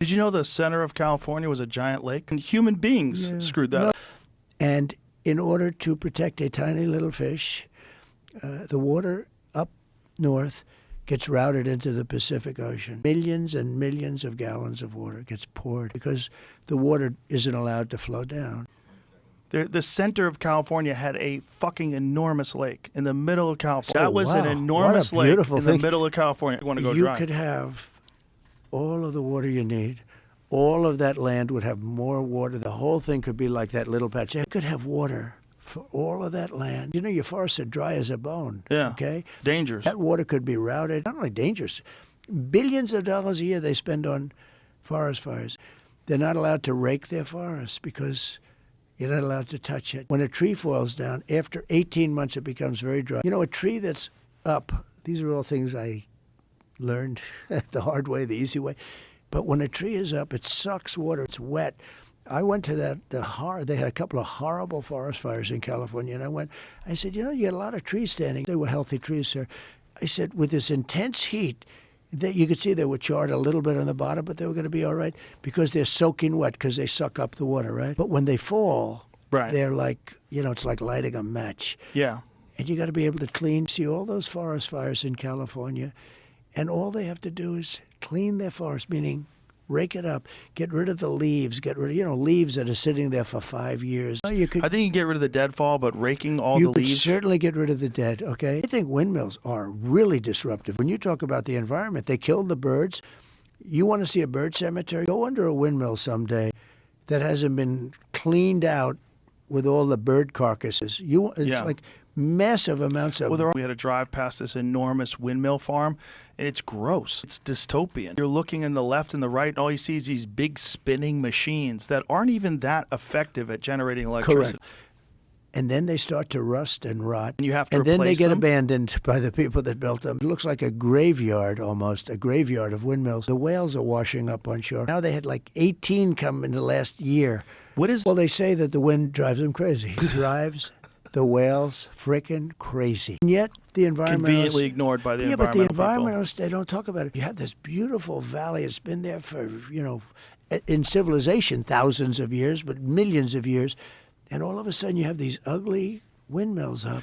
Did you know the center of California was a giant lake? And human beings screwed that up. And in order to protect a tiny little fish, the water up north gets routed into the Pacific Ocean. Millions and millions of gallons of water gets poured because the water isn't allowed to flow down. The center of California had a fucking enormous lake in the middle of California. Oh, That was an wow. enormous What a beautiful lake in the thing. middle of California. You want to go You dry. could have all of the water you need. All of that land would have more water. The whole thing could be like that little patch. You could have water for all of that land. You know, your forests are dry as a bone. Yeah. Okay? Dangerous. That water could be routed. Not only dangerous, billions of dollars a year they spend on forest fires. They're not allowed to rake their forests because you're not allowed to touch it. When a tree falls down, after 18 months it becomes very dry. You know, a tree that's up, these are all things I learned the hard way, the easy way. But when a tree is up, it sucks water. It's wet. I went to they had a couple of horrible forest fires in California, and I said, you know, you got a lot of trees standing. They were healthy trees, sir. I said, with this intense heat, that you could see they were charred a little bit on the bottom, but they were going to be all right because they're soaking wet because they suck up the water, right? But when they fall, they're like, you know, it's like lighting a match. Yeah. And you got to be able to see all those forest fires in California, and all they have to do is clean their forest, meaning rake it up, get rid of the leaves, get rid of, leaves that are sitting there for 5 years. I think you can get rid of the deadfall, but raking all the leaves. You could certainly get rid of the dead, okay? I think windmills are really disruptive. When you talk about the environment, they killed the birds. You want to see a bird cemetery? Go under a windmill someday that hasn't been cleaned out with all the bird carcasses. It's like massive amounts of... We had to drive past this enormous windmill farm, and it's gross. It's dystopian. You're looking in the left and the right, and all you see is these big spinning machines that aren't even that effective at generating electricity. Correct. And then they start to rust and rot. And you have to replace them. And then they get them. abandoned by the people that built them. It looks like a graveyard almost, a graveyard of windmills. The whales are washing up on shore. Now they had like 18 come in the last year. Well, they say that the wind drives them crazy. It drives the whales frickin' crazy. And yet the environmentalists... Conveniently ignored by the environmental but the environmentalists, they don't talk about it. You have this beautiful valley. It's been there for, in civilization, thousands of years, but millions of years. And all of a sudden you have these ugly windmills up.